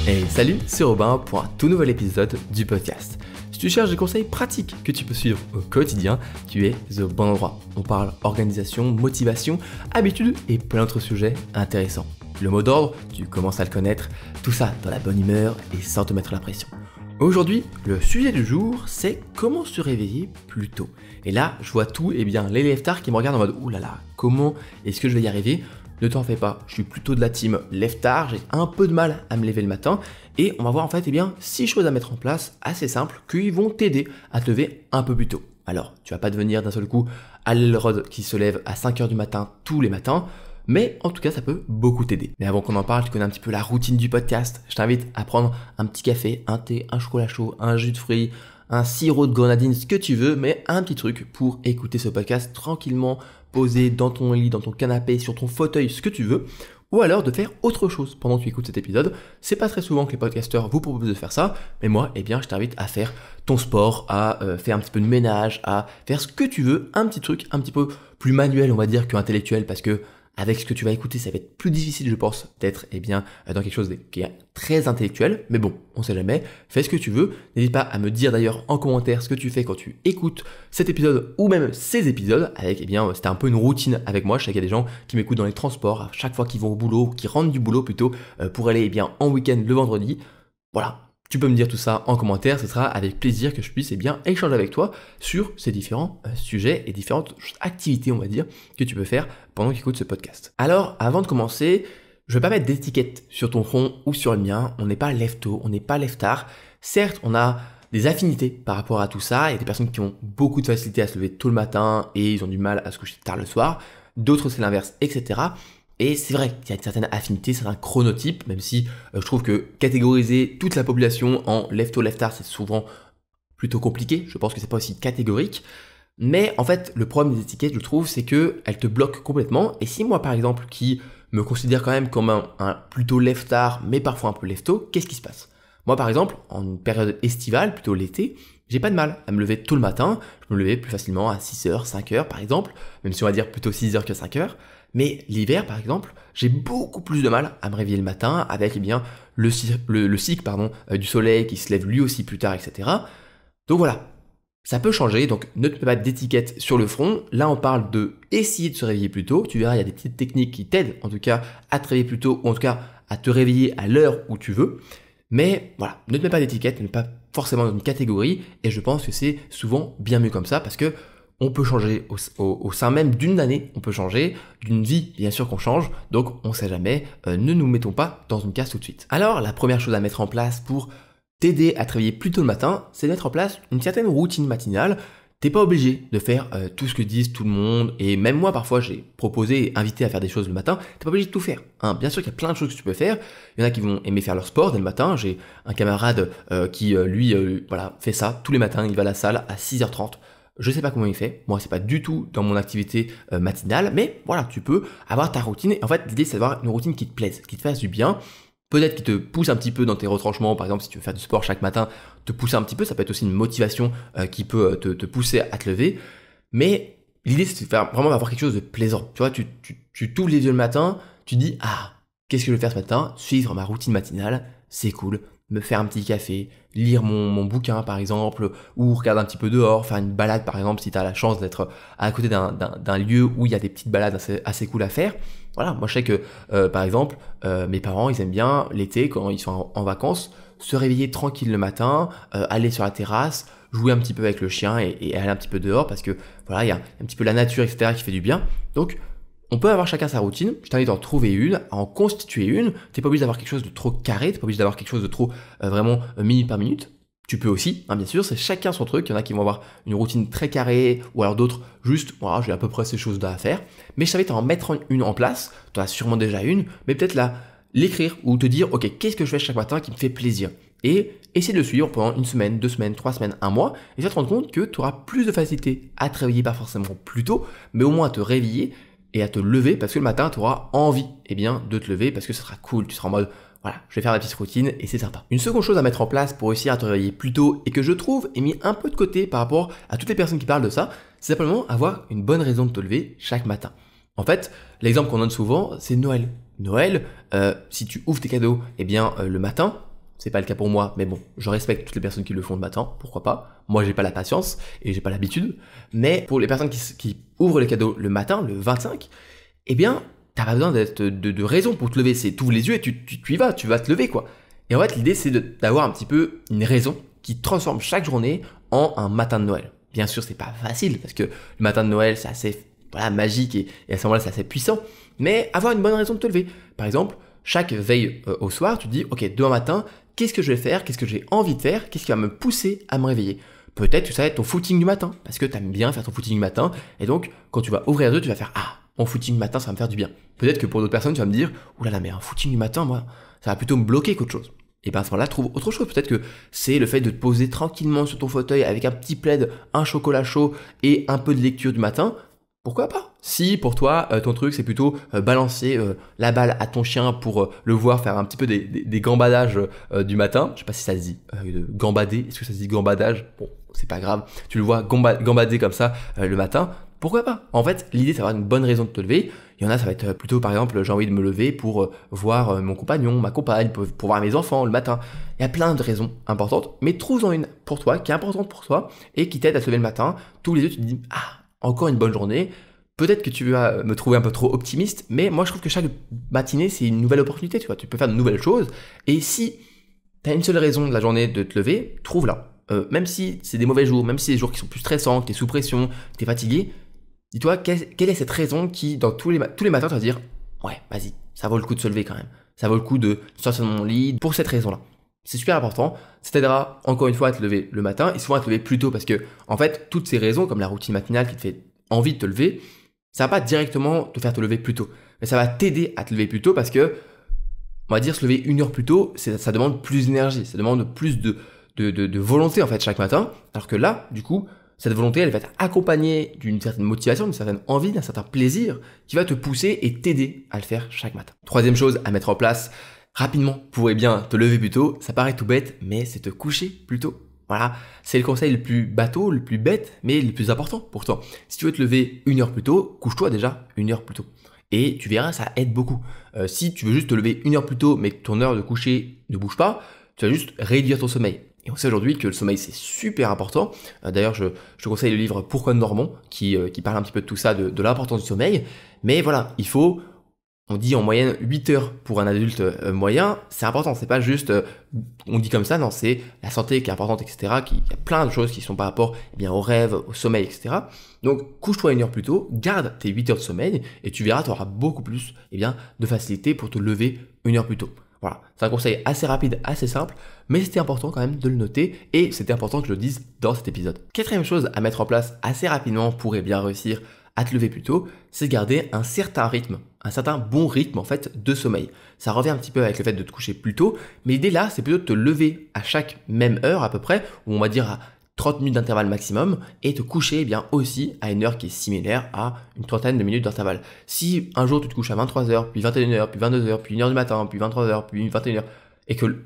Hey, salut, c'est Robin pour un tout nouvel épisode du podcast. Si tu cherches des conseils pratiques que tu peux suivre au quotidien, tu es au bon endroit. On parle organisation, motivation, habitudes et plein d'autres sujets intéressants. Le mot d'ordre, tu commences à le connaître, tout ça dans la bonne humeur et sans te mettre la pression. Aujourd'hui, le sujet du jour, c'est comment se réveiller plus tôt. Et là, je vois tous les lève-tard qui me regardent en mode « Ouh là là, comment est-ce que je vais y arriver ?» Ne t'en fais pas, je suis plutôt de la team lève-tard, j'ai un peu de mal à me lever le matin et on va voir en fait 6 choses à mettre en place assez simples qui vont t'aider à te lever un peu plus tôt. Alors, tu vas pas devenir d'un seul coup Al-Rod qui se lève à 5h du matin tous les matins, mais en tout cas ça peut beaucoup t'aider. Mais avant qu'on en parle, tu connais un petit peu la routine du podcast, je t'invite à prendre un petit café, un thé, un chocolat chaud, un jus de fruits, un sirop de grenadine, ce que tu veux, mais un petit truc pour écouter ce podcast tranquillement, posé dans ton lit, dans ton canapé, sur ton fauteuil, ce que tu veux, ou alors de faire autre chose pendant que tu écoutes cet épisode. C'est pas très souvent que les podcasteurs vous proposent de faire ça, mais moi, je t'invite à faire ton sport, à faire un petit peu de ménage, à faire ce que tu veux, un petit truc un petit peu plus manuel, on va dire, qu'intellectuel, parce que avec ce que tu vas écouter, ça va être plus difficile, je pense, d'être dans quelque chose qui est très intellectuel. Mais bon, on sait jamais. Fais ce que tu veux. N'hésite pas à me dire d'ailleurs en commentaire ce que tu fais quand tu écoutes cet épisode ou même ces épisodes. Avec, c'était un peu une routine avec moi. Je sais qu'il y a des gens qui m'écoutent dans les transports à chaque fois qu'ils vont au boulot, qui rentrent du boulot plutôt, pour aller en week-end le vendredi. Voilà. Tu peux me dire tout ça en commentaire, ce sera avec plaisir que je puisse échanger avec toi sur ces différents sujets et différentes activités, on va dire, que tu peux faire pendant que tu écoutes ce podcast. Alors, avant de commencer, je ne vais pas mettre d'étiquette sur ton front ou sur le mien, on n'est pas lève-tôt, on n'est pas lève-tard. Certes, on a des affinités par rapport à tout ça, il y a des personnes qui ont beaucoup de facilité à se lever tôt le matin et ils ont du mal à se coucher tard le soir, d'autres c'est l'inverse, etc. Et c'est vrai qu'il y a une certaine affinité, c'est un chronotype, même si je trouve que catégoriser toute la population en lève-tôt, lève-tard, c'est souvent plutôt compliqué. Je pense que c'est pas aussi catégorique. Mais en fait, le problème des étiquettes, je trouve, c'est qu'elles te bloquent complètement. Et si moi, par exemple, qui me considère quand même comme un plutôt lève-tard, mais parfois un peu lève-tôt, qu'est-ce qui se passe? Moi, par exemple, en une période estivale, plutôt l'été, j'ai pas de mal à me lever tôt le matin. Je peux me lever plus facilement à 6h, 5h par exemple, même si on va dire plutôt 6h que 5h. Mais l'hiver, par exemple, j'ai beaucoup plus de mal à me réveiller le matin avec le cycle du soleil qui se lève lui aussi plus tard, etc. Donc voilà, ça peut changer, donc ne te mets pas d'étiquette sur le front. Là, on parle de essayer de se réveiller plus tôt. Tu verras, il y a des petites techniques qui t'aident en tout cas à te réveiller plus tôt, ou en tout cas à te réveiller à l'heure où tu veux. Mais voilà, ne te mets pas d'étiquette, ne mets pas forcément dans une catégorie, et je pense que c'est souvent bien mieux comme ça, parce que on peut changer au sein même d'une année, on peut changer d'une vie, bien sûr qu'on change, donc on sait jamais, ne nous mettons pas dans une case tout de suite. Alors la première chose à mettre en place pour t'aider à te réveiller plus tôt le matin, c'est de mettre en place une certaine routine matinale. T'es pas obligé de faire tout ce que disent tout le monde, et même moi parfois j'ai proposé et invité à faire des choses le matin, t'es pas obligé de tout faire. Bien sûr qu'il y a plein de choses que tu peux faire, il y en a qui vont aimer faire leur sport dès le matin, j'ai un camarade qui fait ça tous les matins, il va à la salle à 6h30, je sais pas comment il fait, moi c'est pas du tout dans mon activité matinale, mais voilà, tu peux avoir ta routine, et en fait l'idée c'est d'avoir une routine qui te plaise, qui te fasse du bien, peut-être qui te pousse un petit peu dans tes retranchements, par exemple si tu veux faire du sport chaque matin, te pousser un petit peu, ça peut être aussi une motivation qui peut te pousser à te lever, mais l'idée c'est de faire vraiment avoir quelque chose de plaisant, tu vois, tu t'ouvres les yeux le matin, tu dis qu'est-ce que je vais faire ce matin, suivre ma routine matinale, c'est cool, me faire un petit café, lire mon bouquin par exemple, ou regarder un petit peu dehors, faire une balade par exemple si tu as la chance d'être à côté d'un lieu où il y a des petites balades assez cool à faire. Voilà, moi je sais que par exemple mes parents ils aiment bien l'été quand ils sont en vacances, se réveiller tranquille le matin, aller sur la terrasse, jouer un petit peu avec le chien et aller un petit peu dehors parce que voilà, il y a un petit peu la nature etc qui fait du bien. Donc on peut avoir chacun sa routine, je t'invite à en trouver une, à en constituer une, t'es pas obligé d'avoir quelque chose de trop carré, t'es pas obligé d'avoir quelque chose de trop vraiment minute par minute, tu peux aussi, bien sûr, c'est chacun son truc, il y en a qui vont avoir une routine très carrée, ou alors d'autres juste, voilà, j'ai à peu près ces choses-là à faire, mais je t'invite à en mettre une en place, tu en as sûrement déjà une, mais peut-être l'écrire ou te dire, ok, qu'est-ce que je fais chaque matin qui me fait plaisir, et essayer de le suivre pendant une semaine, 2 semaines, 3 semaines, un mois, et tu vas te rendre compte que tu auras plus de facilité à te réveiller, pas forcément plus tôt, mais au moins à te réveiller, et à te lever parce que le matin, tu auras envie de te lever parce que ça sera cool. Tu seras en mode, voilà, je vais faire la petite routine et c'est sympa. Une seconde chose à mettre en place pour réussir à te réveiller plus tôt et que je trouve est mis un peu de côté par rapport à toutes les personnes qui parlent de ça, c'est simplement avoir une bonne raison de te lever chaque matin. En fait, l'exemple qu'on donne souvent, c'est Noël. Noël, si tu ouvres tes cadeaux, le matin, c'est pas le cas pour moi, mais bon, je respecte toutes les personnes qui le font le matin, pourquoi pas. Moi, j'ai pas la patience et j'ai pas l'habitude. Mais pour les personnes qui ouvrent les cadeaux le matin, le 25, t'as pas besoin de raison pour te lever. C'est t'ouvres les yeux et tu y vas, tu vas te lever, quoi. Et en fait, l'idée, c'est d'avoir un petit peu une raison qui transforme chaque journée en un matin de Noël. Bien sûr, c'est pas facile parce que le matin de Noël, c'est assez magique et à ce moment-là, c'est assez puissant. Mais avoir une bonne raison de te lever. Par exemple, chaque veille au soir, tu te dis, ok, demain matin, qu'est-ce que je vais faire? Qu'est-ce que j'ai envie de faire? Qu'est-ce qui va me pousser à me réveiller? Peut-être que ça va être ton footing du matin, parce que tu aimes bien faire ton footing du matin, et donc quand tu vas ouvrir les yeux, tu vas faire ah, mon footing du matin, ça va me faire du bien. Peut-être que pour d'autres personnes, tu vas me dire oulala, mais un footing du matin, moi, ça va plutôt me bloquer qu'autre chose. Et bien à ce moment-là, trouve autre chose. Peut-être que c'est le fait de te poser tranquillement sur ton fauteuil avec un petit plaid, un chocolat chaud et un peu de lecture du matin. Pourquoi pas? Si pour toi, ton truc, c'est plutôt balancer la balle à ton chien pour le voir faire un petit peu des gambadages du matin, je sais pas si ça se dit gambader, est-ce que ça se dit gambadage? Bon, c'est pas grave, tu le vois gambader comme ça le matin, pourquoi pas? En fait, l'idée, c'est d'avoir une bonne raison de te lever. Il y en a, ça va être plutôt, par exemple, j'ai envie de me lever pour voir mon compagnon, ma compagne, pour voir mes enfants le matin. Il y a plein de raisons importantes, mais trouve-en une pour toi, qui est importante pour toi, et qui t'aide à te lever le matin. Tous les deux, tu te dis, ah, encore une bonne journée. Peut-être que tu vas me trouver un peu trop optimiste, mais moi je trouve que chaque matinée c'est une nouvelle opportunité, tu vois, tu peux faire de nouvelles choses, et si tu as une seule raison de la journée de te lever, trouve-la. Même si c'est des mauvais jours, même si c'est des jours qui sont plus stressants, que tu es sous pression, que tu es fatigué, dis-toi quelle est cette raison qui, dans tous les matins, tu vas dire, ouais, vas-y, ça vaut le coup de se lever quand même, ça vaut le coup de sortir de mon lit pour cette raison-là. C'est super important, ça t'aidera encore une fois à te lever le matin, et souvent à te lever plus tôt, parce que, en fait, toutes ces raisons, comme la routine matinale qui te fait envie de te lever, ça va pas directement te faire te lever plus tôt, mais ça va t'aider à te lever plus tôt parce que, on va dire, se lever 1 heure plus tôt, ça demande plus d'énergie, ça demande plus de volonté en fait chaque matin, alors que là, du coup, cette volonté, elle va être accompagnée d'une certaine motivation, d'une certaine envie, d'un certain plaisir qui va te pousser et t'aider à le faire chaque matin. Troisième chose à mettre en place rapidement pour te lever plus tôt, ça paraît tout bête, mais c'est te coucher plus tôt. Voilà, c'est le conseil le plus bateau, le plus bête, mais le plus important pour toi. Si tu veux te lever 1 heure plus tôt, couche-toi déjà 1 heure plus tôt. Et tu verras, ça aide beaucoup. Si tu veux juste te lever 1 heure plus tôt, mais que ton heure de coucher ne bouge pas, tu vas juste réduire ton sommeil. Et on sait aujourd'hui que le sommeil, c'est super important. D'ailleurs, je te conseille le livre Pourquoi nous dormons, qui parle un petit peu de tout ça, de l'importance du sommeil. Mais voilà, on dit en moyenne 8 heures pour un adulte moyen, c'est important, c'est pas juste, on dit comme ça, non, c'est la santé qui est importante, etc. Il y a plein de choses qui sont par rapport au rêve, au sommeil, etc. Donc, couche-toi 1 heure plus tôt, garde tes 8 heures de sommeil, et tu verras, tu auras beaucoup plus de facilité pour te lever 1 heure plus tôt. Voilà, c'est un conseil assez rapide, assez simple, mais c'était important quand même de le noter, et c'était important que je le dise dans cet épisode. Quatrième chose à mettre en place assez rapidement pour réussir à te lever plus tôt, c'est garder un certain rythme, un certain bon rythme en fait de sommeil. Ça revient un petit peu avec le fait de te coucher plus tôt, mais l'idée là, c'est plutôt de te lever à chaque même heure à peu près, ou on va dire à 30 minutes d'intervalle maximum, et te coucher aussi à une heure qui est similaire à une trentaine de minutes d'intervalle. Si un jour tu te couches à 23h, puis 21h, puis 22h, puis 1h du matin, puis 23h, puis 21h, et que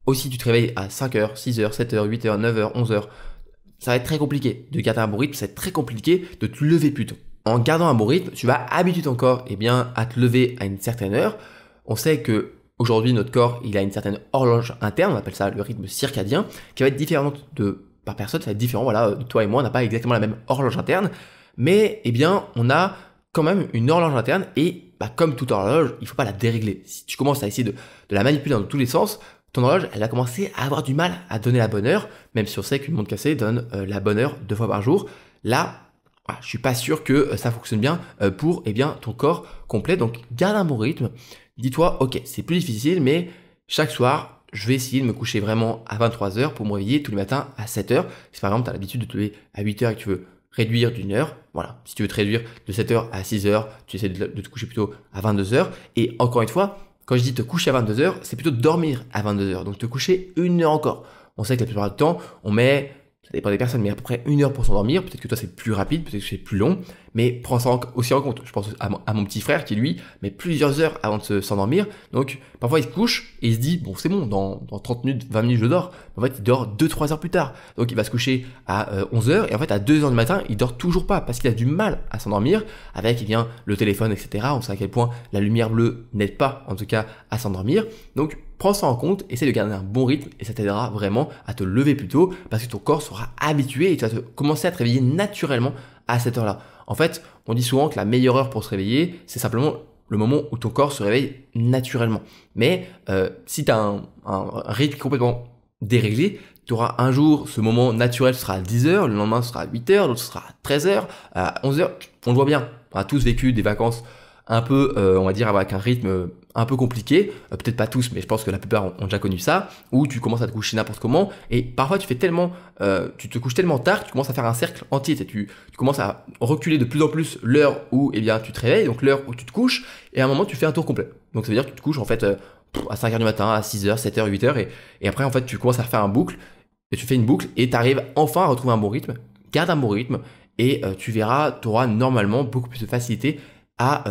aussi tu te réveilles à 5h, 6h, 7h, 8h, 9h, 11h, ça va être très compliqué de garder un bon rythme, ça va être très compliqué de te lever plus tôt. En gardant un bon rythme, tu vas habituer ton corps à te lever à une certaine heure. On sait que aujourd'hui notre corps il a une certaine horloge interne, on appelle ça le rythme circadien, qui va être différente par personne, ça va être différent. Voilà, toi et moi on n'a pas exactement la même horloge interne, mais on a quand même une horloge interne et comme toute horloge, il ne faut pas la dérégler. Si tu commences à essayer de la manipuler dans tous les sens, ton horloge, elle va commencer à avoir du mal à donner la bonne heure, même si on sait qu'une montre cassée donne la bonne heure 2 fois par jour. Là, je suis pas sûr que ça fonctionne bien pour ton corps complet. Donc, garde un bon rythme. Dis-toi, ok, c'est plus difficile, mais chaque soir, je vais essayer de me coucher vraiment à 23h pour me réveiller tous les matins à 7h. Si par exemple, tu as l'habitude de te lever à 8h et que tu veux réduire d'une heure, voilà. Si tu veux te réduire de 7h à 6h, tu essaies de te coucher plutôt à 22h. Et encore une fois, quand je dis te coucher à 22h, c'est plutôt dormir à 22h. Donc te coucher 1 heure encore. On sait que la plupart du temps, on met ça dépend des personnes, mais à peu près 1 heure pour s'endormir. Peut-être que toi c'est plus rapide, peut-être que c'est plus long, mais prends ça aussi en compte. Je pense à mon petit frère qui lui met plusieurs heures avant de s'endormir. Donc parfois il se couche et il se dit bon c'est bon, dans 30 minutes, 20 minutes je dors. En fait il dort 2-3 heures plus tard. Donc il va se coucher à 11 heures et en fait à 2 heures du matin il dort toujours pas parce qu'il a du mal à s'endormir avec le téléphone, etc. On sait à quel point la lumière bleue n'aide pas en tout cas à s'endormir. Donc prends ça en compte, essaie de garder un bon rythme et ça t'aidera vraiment à te lever plus tôt parce que ton corps sera habitué et tu vas commencer à te réveiller naturellement à cette heure-là. En fait, on dit souvent que la meilleure heure pour se réveiller, c'est simplement le moment où ton corps se réveille naturellement. Mais si tu as un rythme complètement déréglé, tu auras un jour, ce moment naturel sera à 10h, le lendemain ce sera à 8h, l'autre sera à 13h, à 11h. On le voit bien, on a tous vécu des vacances un peu, on va dire, avec un rythme un peu compliqué, peut-être pas tous, mais je pense que la plupart ont déjà connu ça, où tu commences à te coucher n'importe comment, et parfois tu te couches tellement tard que tu commences à faire un cercle entier, tu commences à reculer de plus en plus l'heure où tu te réveilles, donc l'heure où tu te couches, et à un moment tu fais un tour complet. Donc ça veut dire que tu te couches en fait à 5h du matin, à 6h, 7h, 8h, et après en fait tu commences à faire un boucle, et tu fais une boucle, et tu arrives enfin à retrouver un bon rythme, garde un bon rythme, et tu verras, tu auras normalement beaucoup plus de facilité à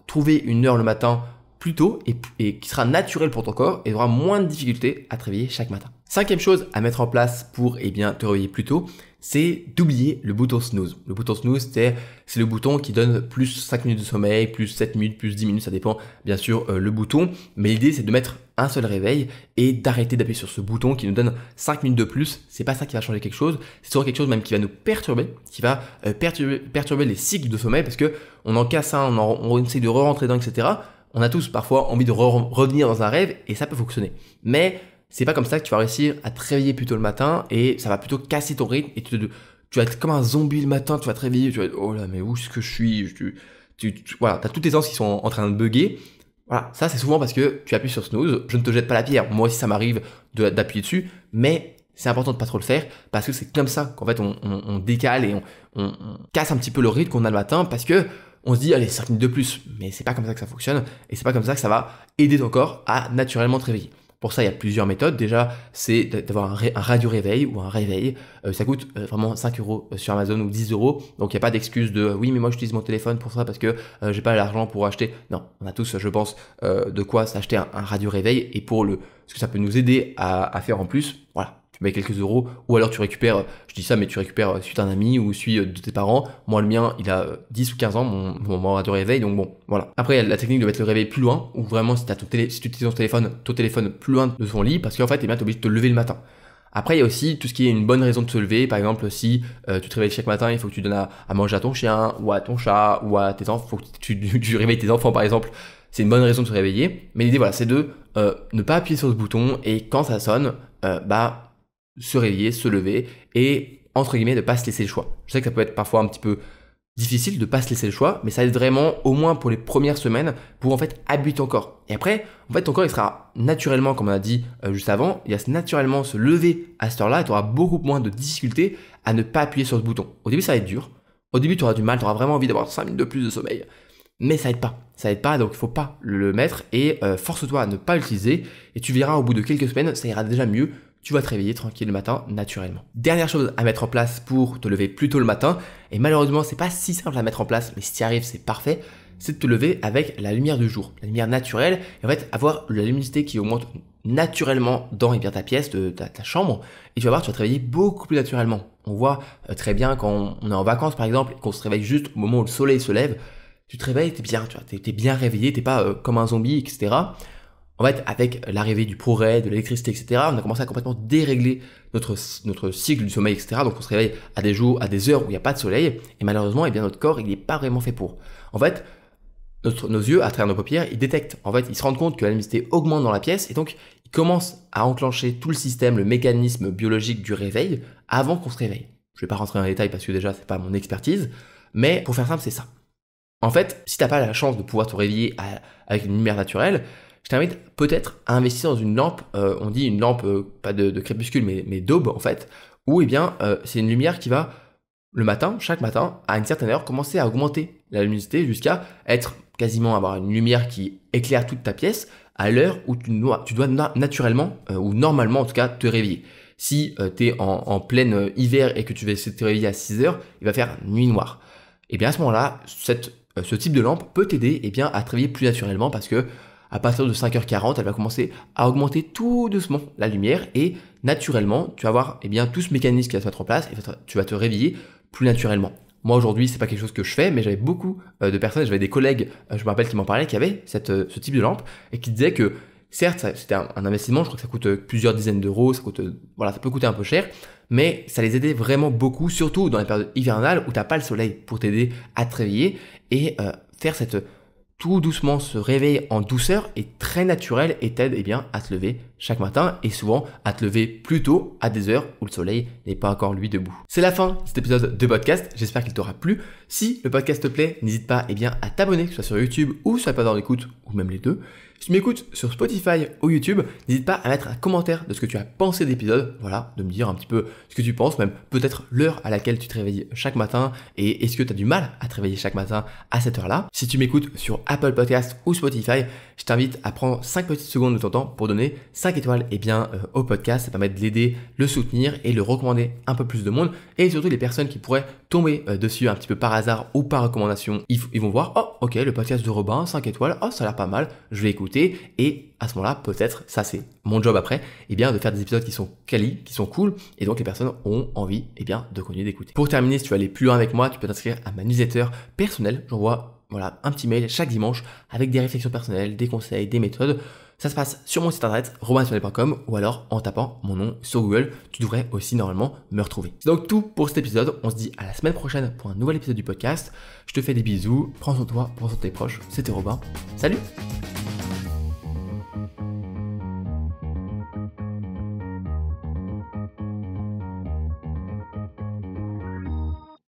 trouver une heure le matin plus tôt et qui sera naturelle pour ton corps et tu auras moins de difficultés à te réveiller chaque matin. 5e chose à mettre en place pour te réveiller plus tôt, c'est d'oublier le bouton snooze. Le bouton snooze, c'est le bouton qui donne plus 5 minutes de sommeil, plus 7 minutes, plus 10 minutes, ça dépend bien sûr le bouton. Mais l'idée, c'est de mettre un seul réveil et d'arrêter d'appuyer sur ce bouton qui nous donne 5 minutes de plus. C'est pas ça qui va changer quelque chose, c'est toujours quelque chose même qui va nous perturber, qui va perturber les cycles de sommeil parce que on en casse un, on essaie de re-rentrer dedans, etc. On a tous parfois envie de revenir dans un rêve et ça peut fonctionner. Mais c'est pas comme ça que tu vas réussir à te réveiller plus tôt le matin et ça va plutôt casser ton rythme et tu vas être comme un zombie le matin, tu vas te réveiller, tu vas être oh là mais où est-ce que je suis, voilà, t'as tous tes sens qui sont en train de bugger. Voilà, ça c'est souvent parce que tu appuies sur snooze. Je ne te jette pas la pierre, moi aussi ça m'arrive d'appuyer dessus, mais c'est important de pas trop le faire parce que c'est comme ça qu'en fait on décale et on casse un petit peu le rythme qu'on a le matin parce que on se dit allez 5 minutes de plus, mais c'est pas comme ça que ça fonctionne et c'est pas comme ça que ça va aider ton corps à naturellement te réveiller. Pour ça, il y a plusieurs méthodes. Déjà, c'est d'avoir un radio-réveil ou un réveil. Ça coûte vraiment 5€ sur Amazon ou 10€. Donc, il n'y a pas d'excuse de oui, mais moi, j'utilise mon téléphone pour ça parce que j'ai pas l'argent pour acheter. Non, on a tous, je pense, de quoi s'acheter un radio-réveil. Et pour ce que ça peut nous aider à faire en plus, voilà. Tu mets quelques euros ou alors tu récupères, je dis ça, mais tu récupères celui d'un ami ou celui de tes parents. Moi, le mien, il a 10 ou 15 ans, mon radio réveil, donc bon, voilà. Après, il y a la technique de mettre le réveil plus loin, ou vraiment si tu utilises ton téléphone plus loin de son lit, parce qu'en fait, tu es obligé de te lever le matin. Après, il y a aussi tout ce qui est une bonne raison de se lever. Par exemple, si tu te réveilles chaque matin, il faut que tu donnes à manger à ton chien, ou à ton chat, ou à tes enfants, il faut que tu réveilles tes enfants, par exemple. C'est une bonne raison de se réveiller. Mais l'idée, voilà, c'est de ne pas appuyer sur ce bouton, et quand ça sonne, se réveiller, se lever et entre guillemets de pas se laisser le choix. Je sais que ça peut être parfois un petit peu difficile de pas se laisser le choix, mais ça aide vraiment au moins pour les premières semaines pour en fait habituer ton corps. Et après, en fait ton corps il sera naturellement, comme on a dit juste avant, il va naturellement se lever à cette heure-là et tu auras beaucoup moins de difficultés à ne pas appuyer sur ce bouton. Au début ça va être dur, au début tu auras du mal, tu auras vraiment envie d'avoir 5 minutes de plus de sommeil, mais ça aide pas, donc il faut pas le mettre et force-toi à ne pas l'utiliser et tu verras au bout de quelques semaines ça ira déjà mieux. Tu vas te réveiller tranquille le matin naturellement. Dernière chose à mettre en place pour te lever plus tôt le matin, et malheureusement c'est pas si simple à mettre en place, mais si tu y arrives c'est parfait, c'est de te lever avec la lumière du jour, la lumière naturelle, et en fait avoir la luminosité qui augmente naturellement dans ta pièce, ta chambre, et tu vas voir, tu vas te réveiller beaucoup plus naturellement. On voit très bien quand on est en vacances par exemple, et qu'on se réveille juste au moment où le soleil se lève, tu te réveilles, t'es bien réveillé, t'es pas comme un zombie, etc. En fait, avec l'arrivée du progrès, de l'électricité, etc., on a commencé à complètement dérégler notre cycle du sommeil, etc. Donc on se réveille à des jours, à des heures où il n'y a pas de soleil, et malheureusement, notre corps, il n'est pas vraiment fait pour. En fait, nos yeux, à travers nos paupières, ils détectent. En fait, ils se rendent compte que la luminosité augmente dans la pièce, et donc ils commencent à enclencher tout le système, le mécanisme biologique du réveil, avant qu'on se réveille. Je ne vais pas rentrer dans les détails parce que déjà, c'est pas mon expertise, mais pour faire simple, c'est ça. En fait, si tu n'as pas la chance de pouvoir te réveiller avec une lumière naturelle, je t'invite peut-être à investir dans une lampe, on dit une lampe, pas de crépuscule, mais d'aube en fait, où c'est une lumière qui va, le matin, chaque matin, à une certaine heure, commencer à augmenter la luminosité jusqu'à avoir une lumière qui éclaire toute ta pièce à l'heure où tu dois naturellement, ou normalement en tout cas, te réveiller. Si tu es en plein hiver et que tu vas essayer de te réveiller à 6 heures, il va faire nuit noire. Et bien à ce moment-là, ce type de lampe peut t'aider à te réveiller plus naturellement parce que à partir de 5h40, elle va commencer à augmenter tout doucement la lumière et naturellement, tu vas avoir tout ce mécanisme qui va se mettre en place et tu vas te réveiller plus naturellement. Moi aujourd'hui, c'est pas quelque chose que je fais, mais j'avais beaucoup de personnes, j'avais des collègues, je me rappelle qui m'en parlaient, qui avaient ce type de lampe et qui disaient que certes, c'était un investissement, je crois que ça coûte plusieurs dizaines d'euros, ça peut coûter un peu cher, mais ça les aidait vraiment beaucoup, surtout dans les périodes hivernales où tu n'as pas le soleil pour t'aider à te réveiller et faire tout doucement se réveiller en douceur est très naturel et t'aide à te lever chaque matin et souvent à te lever plus tôt à des heures où le soleil n'est pas encore lui debout. C'est la fin de cet épisode de podcast, j'espère qu'il t'aura plu. Si le podcast te plaît, n'hésite pas à t'abonner, que ce soit sur YouTube ou sur la plateforme d'écoute ou même les deux. Si tu m'écoutes sur Spotify ou YouTube, n'hésite pas à mettre un commentaire de ce que tu as pensé de l'épisode, de me dire un petit peu ce que tu penses, même peut-être l'heure à laquelle tu te réveilles chaque matin et est-ce que tu as du mal à te réveiller chaque matin à cette heure-là. Si tu m'écoutes sur Apple Podcast ou Spotify, je t'invite à prendre 5 petites secondes de ton temps pour donner 5 étoiles au podcast, ça permet de l'aider, le soutenir et le recommander un peu plus de monde et surtout les personnes qui pourraient tomber dessus un petit peu par hasard ou par recommandation, ils vont voir, oh ok, le podcast de Robin, 5 étoiles, oh ça a l'air pas mal, je vais écouter. Et à ce moment-là, peut-être, ça c'est mon job après, de faire des épisodes qui sont quali, qui sont cool, et donc les personnes ont envie de continuer d'écouter. Pour terminer, si tu veux aller plus loin avec moi, tu peux t'inscrire à ma newsletter personnelle. J'envoie un petit mail chaque dimanche avec des réflexions personnelles, des conseils, des méthodes. Ça se passe sur mon site internet robinsonet.com ou alors en tapant mon nom sur Google. Tu devrais aussi normalement me retrouver. C'est donc tout pour cet épisode. On se dit à la semaine prochaine pour un nouvel épisode du podcast. Je te fais des bisous. Prends soin de toi, prends soin de tes proches. C'était Robin. Salut!